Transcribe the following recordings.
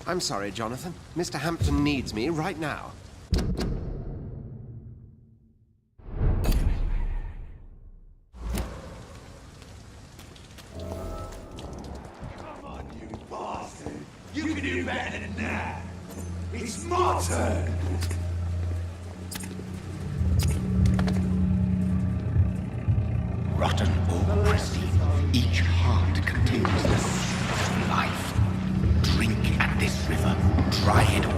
I'm sorry, Jonathan. Mr. Hampton needs me right now. Come on, you bastard! You can do better than that! It's my turn! Rotten or pristine, each heart contains the secret of life. Drink at this river, try it all.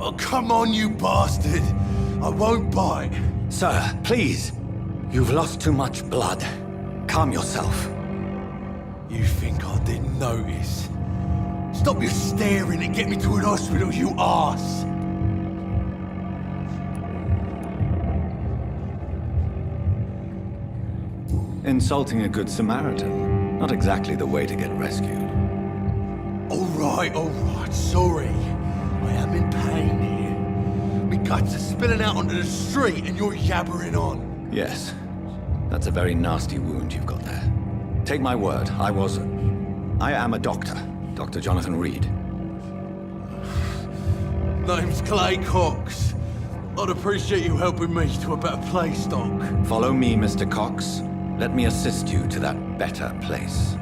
Oh, come on, you bastard! I won't bite! Sir, please. You've lost too much blood. Calm yourself. You think I didn't notice? Stop your staring and get me to an hospital, you arse! Insulting a good Samaritan. Not exactly the way to get rescued. Alright, sorry. I am in pain here. My guts are spilling out onto the street and you're yabbering on. Yes. That's a very nasty wound you've got there. Take my word, I am a doctor. Dr. Jonathan Reed. Name's Clay Cox. I'd appreciate you helping me to a better place, Doc. Follow me, Mr. Cox. Let me assist you to that better place.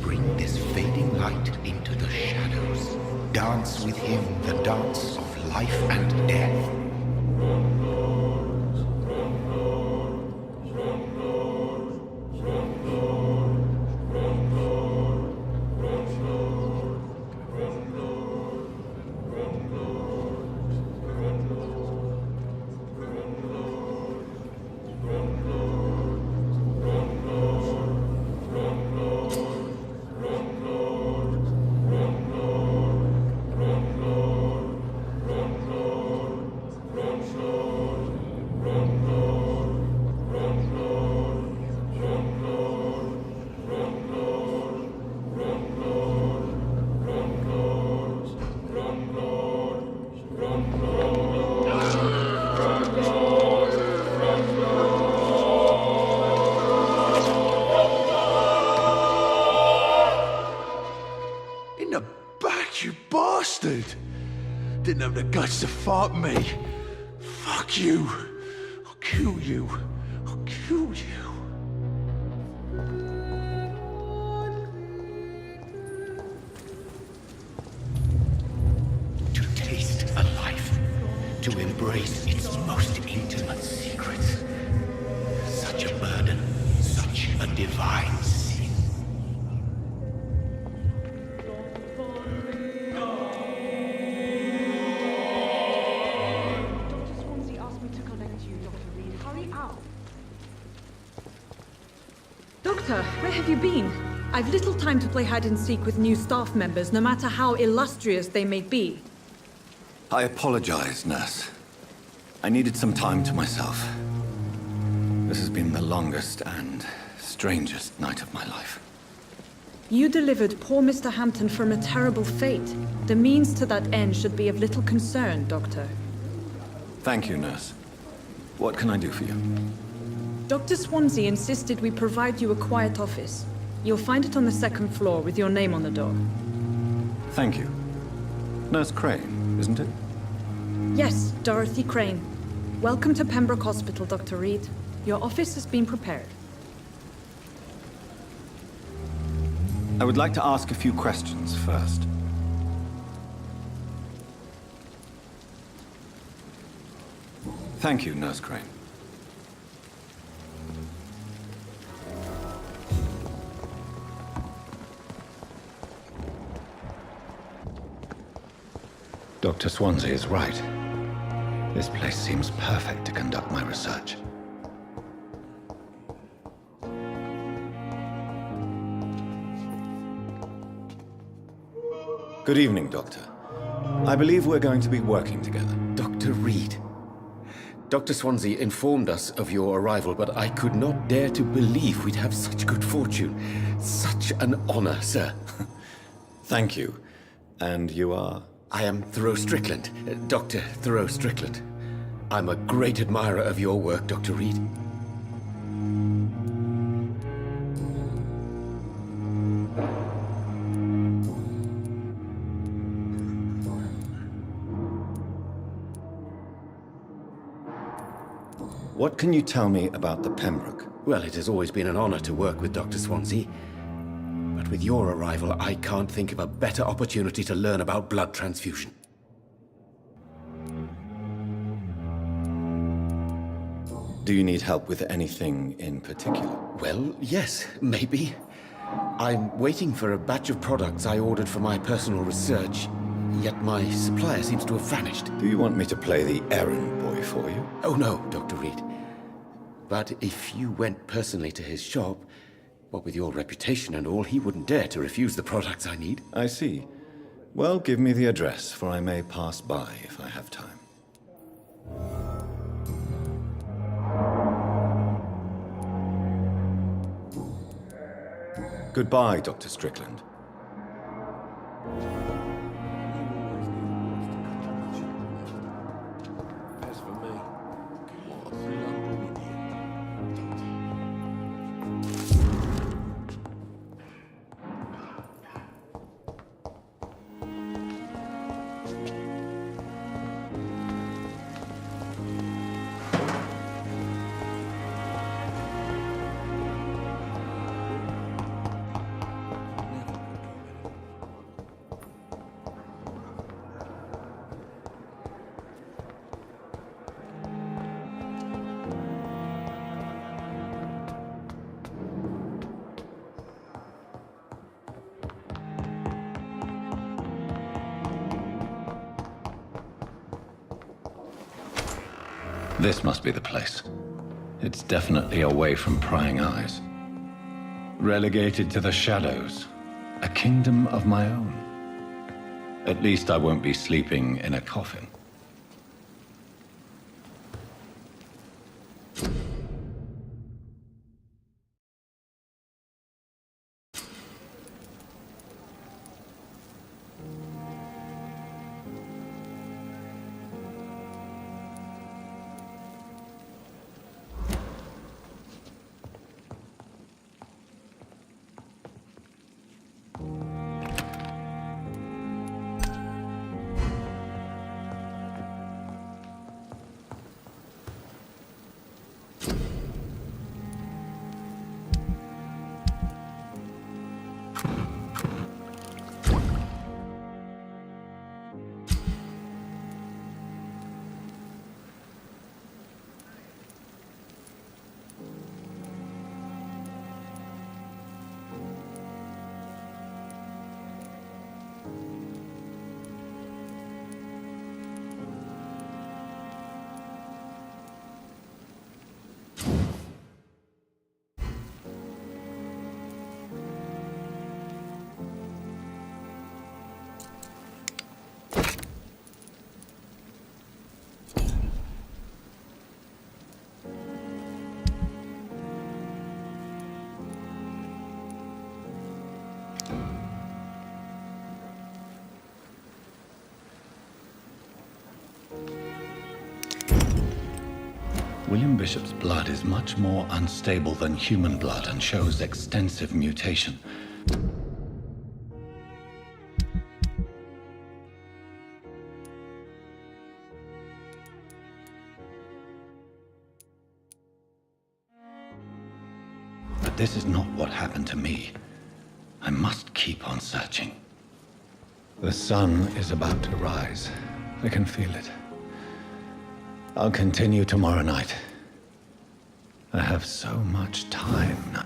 Bring this fading light into the shadows. Dance with him the dance of life and death. In the back, you bastard! Didn't have the guts to fight me. Fuck you. I'll kill you. I'll kill you. To taste a life, to embrace its most intimate secrets. Such a burden, such a divine sin. Dr. Swansea asked me to connect you, Dr. Reed. Hurry out. Doctor, where have you been? I've little time to play hide and seek with new staff members, no matter how illustrious they may be. I apologize, nurse. I needed some time to myself. This has been the longest and strangest night of my life. You delivered poor Mr. Hampton from a terrible fate. The means to that end should be of little concern, Doctor. Thank you, nurse. What can I do for you? Dr. Swansea insisted we provide you a quiet office. You'll find it on the second floor with your name on the door. Thank you. Nurse Crane, isn't it? Yes, Dorothy Crane. Welcome to Pembroke Hospital, Dr. Reed. Your office has been prepared. I would like to ask a few questions first. Thank you, Nurse Crane. Dr. Swansea is right. This place seems perfect to conduct my research. Good evening, Doctor. I believe we're going to be working together. Dr. Reed. Dr. Swansea informed us of your arrival, but I could not dare to believe we'd have such good fortune. Such an honor, sir. Thank you. And you are? I am Thoreau Strickland, Dr. Thoreau Strickland. I'm a great admirer of your work, Dr. Reed. What can you tell me about the Pembroke? Well, it has always been an honor to work with Dr. Swansea. But with your arrival, I can't think of a better opportunity to learn about blood transfusion. Do you need help with anything in particular? Well, yes, maybe. I'm waiting for a batch of products I ordered for my personal research, yet my supplier seems to have vanished. Do you want me to play the errand boy for you? Oh no, Dr. Reed. But if you went personally to his shop, what with your reputation and all, he wouldn't dare to refuse the products I need. I see. Well, give me the address, for I may pass by if I have time. Goodbye, Dr. Strickland. As for me, what a blundering idiot. This must be the place. It's definitely away from prying eyes. Relegated to the shadows. A kingdom of my own. At least I won't be sleeping in a coffin. William Bishop's blood is much more unstable than human blood and shows extensive mutation. But this is not what happened to me. I must keep on searching. The sun is about to rise. I can feel it. I'll continue tomorrow night. I have so much time now.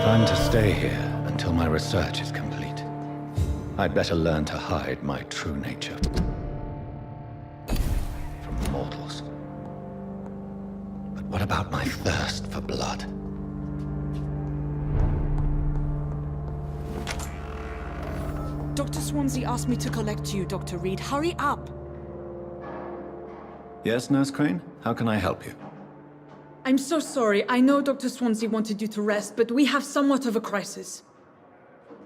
I'm to stay here until my research is complete, I'd better learn to hide my true nature from mortals. But what about my thirst for blood? Dr. Swansea asked me to collect you, Dr. Reed. Hurry up! Yes, Nurse Crane? How can I help you? I'm so sorry. I know Dr. Swansea wanted you to rest, but we have somewhat of a crisis.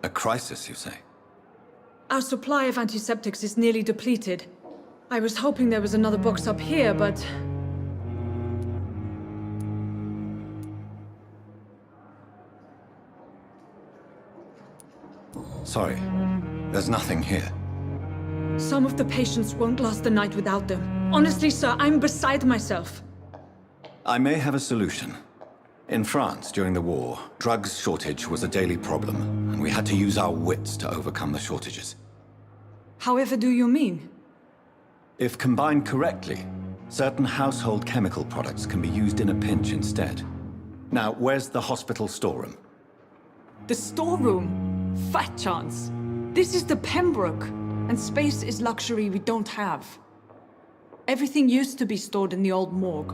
A crisis, you say? Our supply of antiseptics is nearly depleted. I was hoping there was another box up here, but... Sorry, there's nothing here. Some of the patients won't last the night without them. Honestly, sir, I'm beside myself. I may have a solution. In France, during the war, drugs shortage was a daily problem, and we had to use our wits to overcome the shortages. However do you mean? If combined correctly, certain household chemical products can be used in a pinch instead. Now, where's the hospital storeroom? The storeroom? Fat chance. This is the Pembroke, and space is luxury we don't have. Everything used to be stored in the old morgue.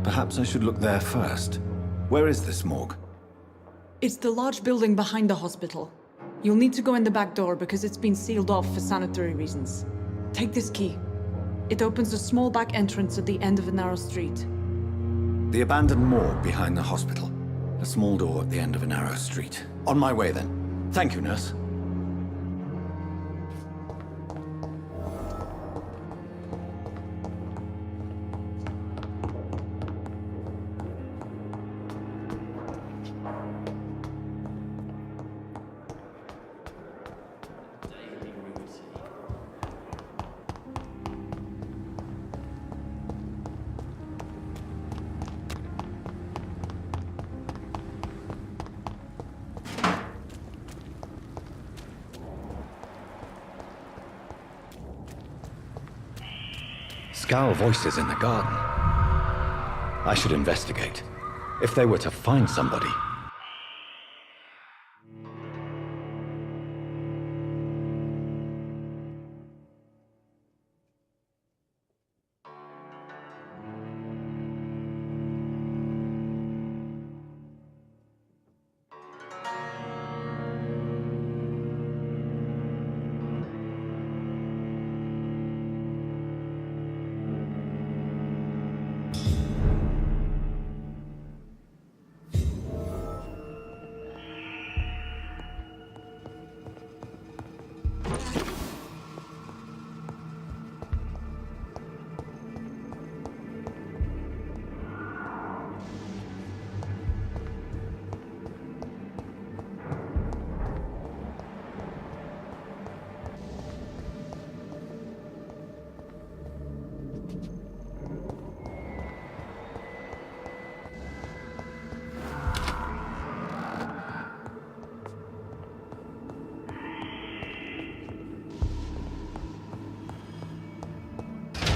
Perhaps I should look there first. Where is this morgue? It's the large building behind the hospital. You'll need to go in the back door because it's been sealed off for sanitary reasons. Take this key. It opens a small back entrance at the end of a narrow street. The abandoned morgue behind the hospital. A small door at the end of a narrow street. On my way then. Thank you, nurse. Scowl voices in the garden. I should investigate. If they were to find somebody...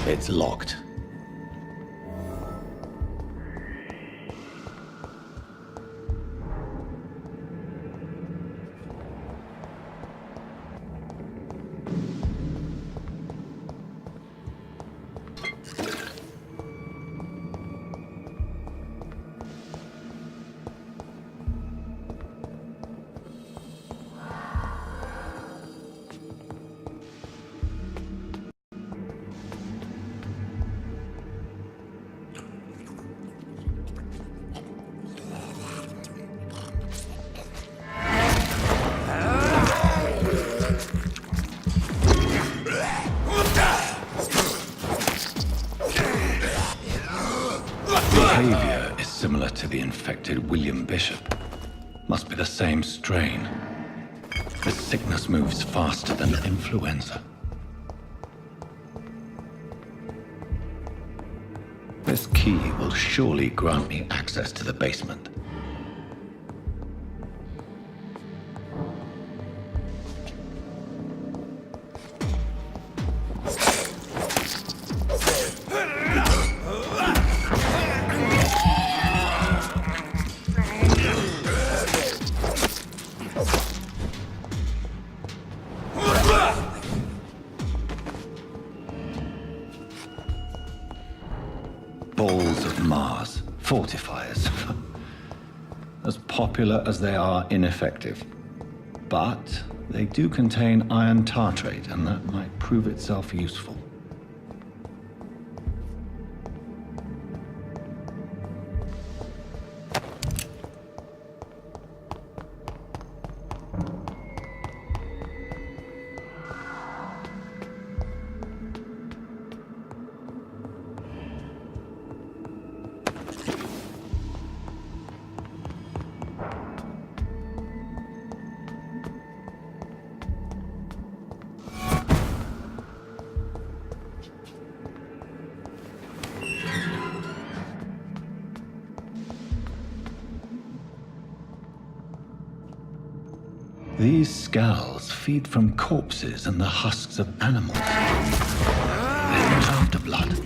It's locked. Behavior is similar to the infected William Bishop. Must be the same strain. This sickness moves faster than influenza. This key will surely grant me access to the basement. popular as they are ineffective. But they do contain iron tartrate, and that might prove itself useful. These scowls feed from corpses and the husks of animals. They're not after blood.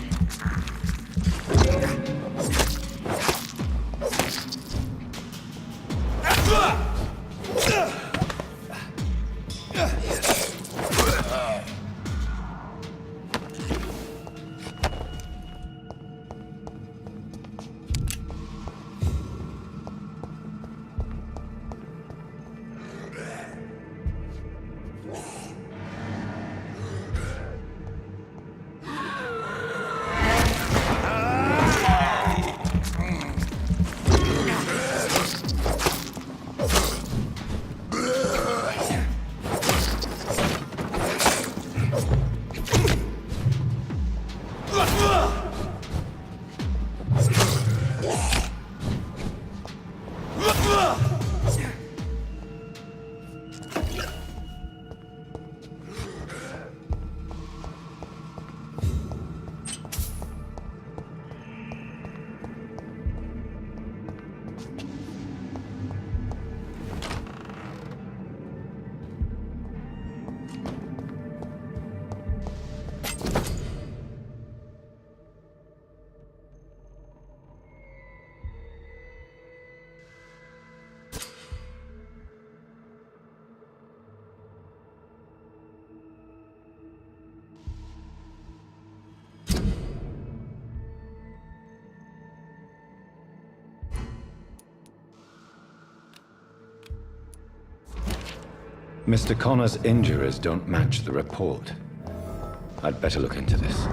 Mr. Connor's injuries don't match the report. I'd better look into this.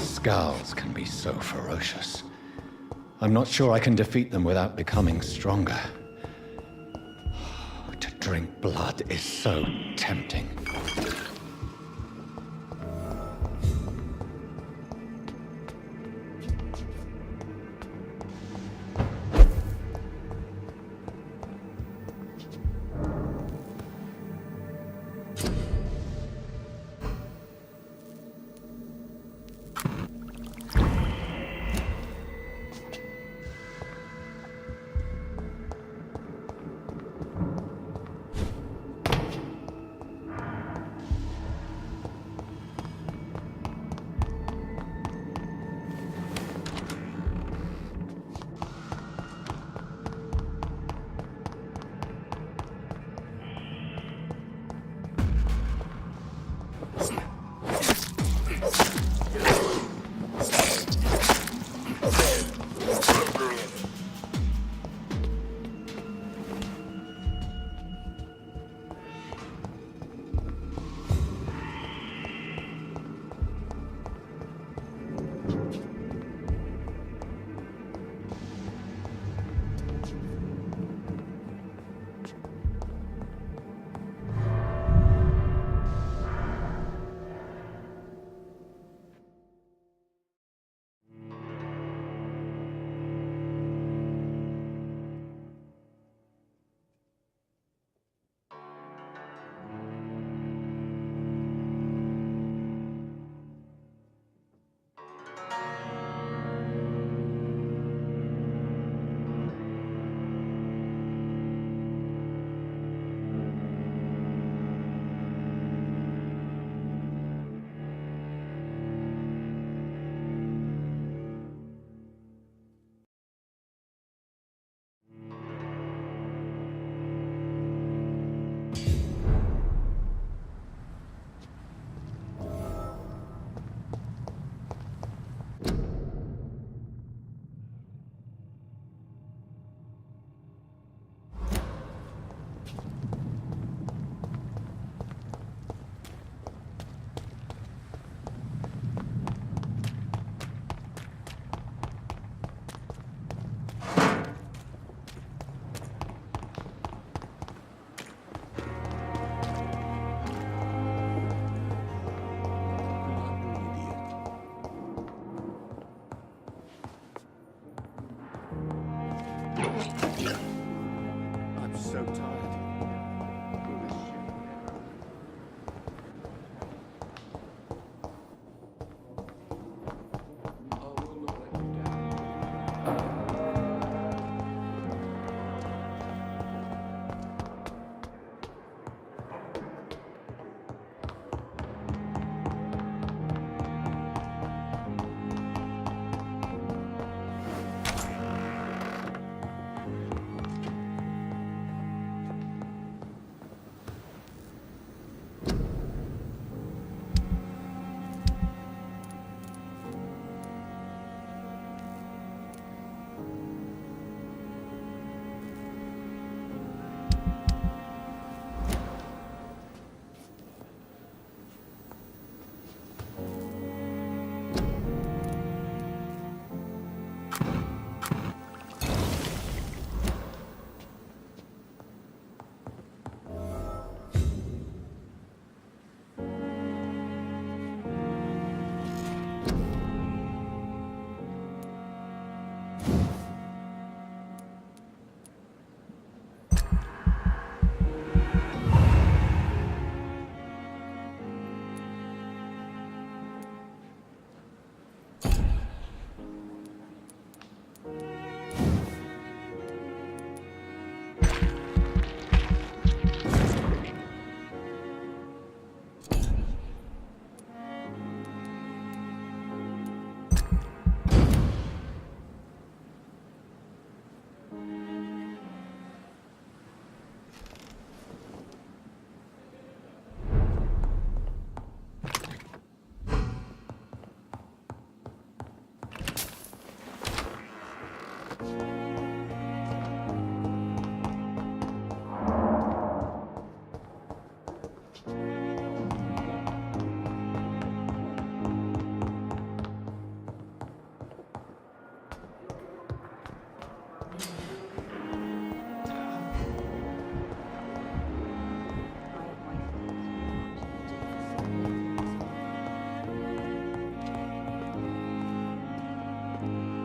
Scowls can be so ferocious. I'm not sure I can defeat them without becoming stronger. To drink blood is so tempting.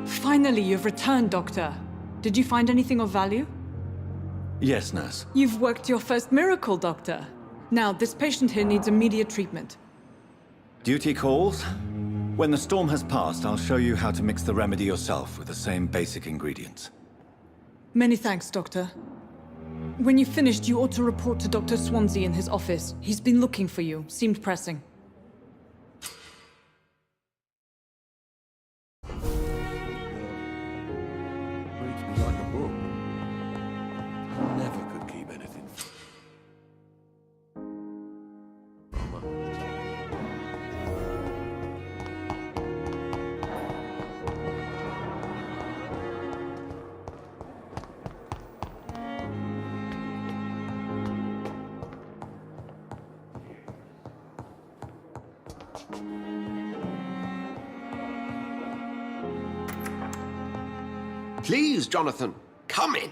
Finally, you've returned, Doctor. Did you find anything of value? Yes, nurse. You've worked your first miracle, Doctor. Now, this patient here needs immediate treatment. Duty calls. When the storm has passed, I'll show you how to mix the remedy yourself with the same basic ingredients. Many thanks, Doctor. When you've finished, you ought to report to Dr. Swansea in his office. He's been looking for you. Seemed pressing. Reads me like a book. Never could keep anything. Please, Jonathan, come in.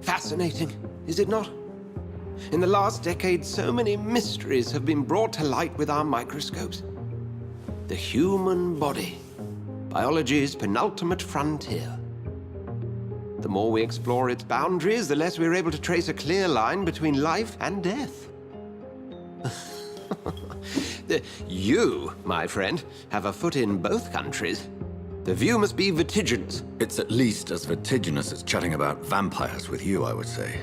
Fascinating, is it not? In the last decade, so many mysteries have been brought to light with our microscopes. The human body, biology's penultimate frontier. The more we explore its boundaries, the less we're able to trace a clear line between life and death. You, my friend, have a foot in both countries. The view must be vertiginous. It's at least as vertiginous as chatting about vampires with you, I would say.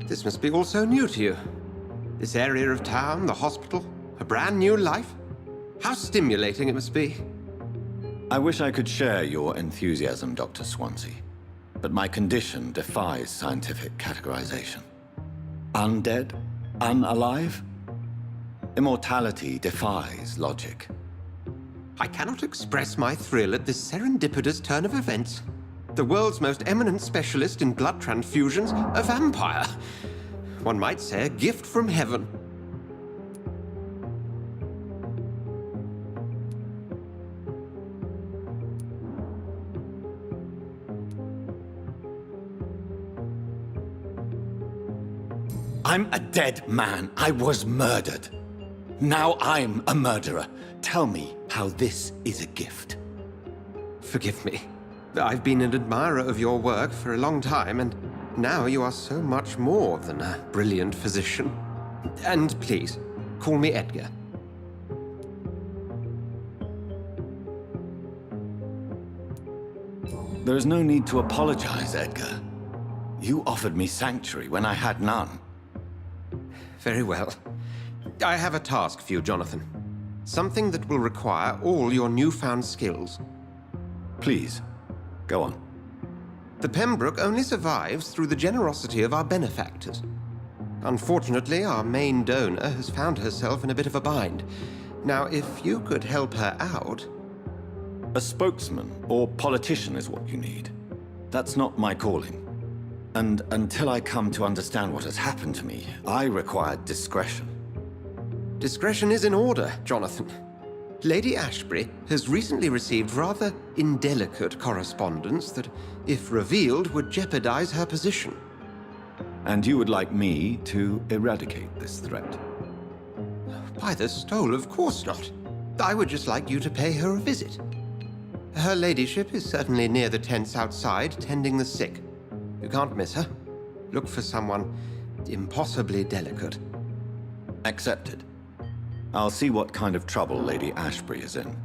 This must be all so new to you. This area of town, the hospital, a brand new life. How stimulating it must be. I wish I could share your enthusiasm, Dr. Swansea, but my condition defies scientific categorization. Undead? Unalive? Immortality defies logic. I cannot express my thrill at this serendipitous turn of events. The world's most eminent specialist in blood transfusions, a vampire. One might say a gift from heaven. I'm a dead man. I was murdered. Now I'm a murderer. Tell me how this is a gift. Forgive me. I've been an admirer of your work for a long time, and now you are so much more than a brilliant physician. And please, call me Edgar. There is no need to apologize, Edgar. You offered me sanctuary when I had none. Very well. I have a task for you, Jonathan. Something that will require all your newfound skills. Please, go on. The Pembroke only survives through the generosity of our benefactors. Unfortunately, our main donor has found herself in a bit of a bind. Now, if you could help her out... A spokesman or politician is what you need. That's not my calling. And until I come to understand what has happened to me, I require discretion. Discretion is in order, Jonathan. Lady Ashbury has recently received rather indelicate correspondence that, if revealed, would jeopardize her position. And you would like me to eradicate this threat? By the stole, of course not. I would just like you to pay her a visit. Her ladyship is certainly near the tents outside, tending the sick. You can't miss her. Look for someone impossibly delicate. Accepted. I'll see what kind of trouble Lady Ashbury is in.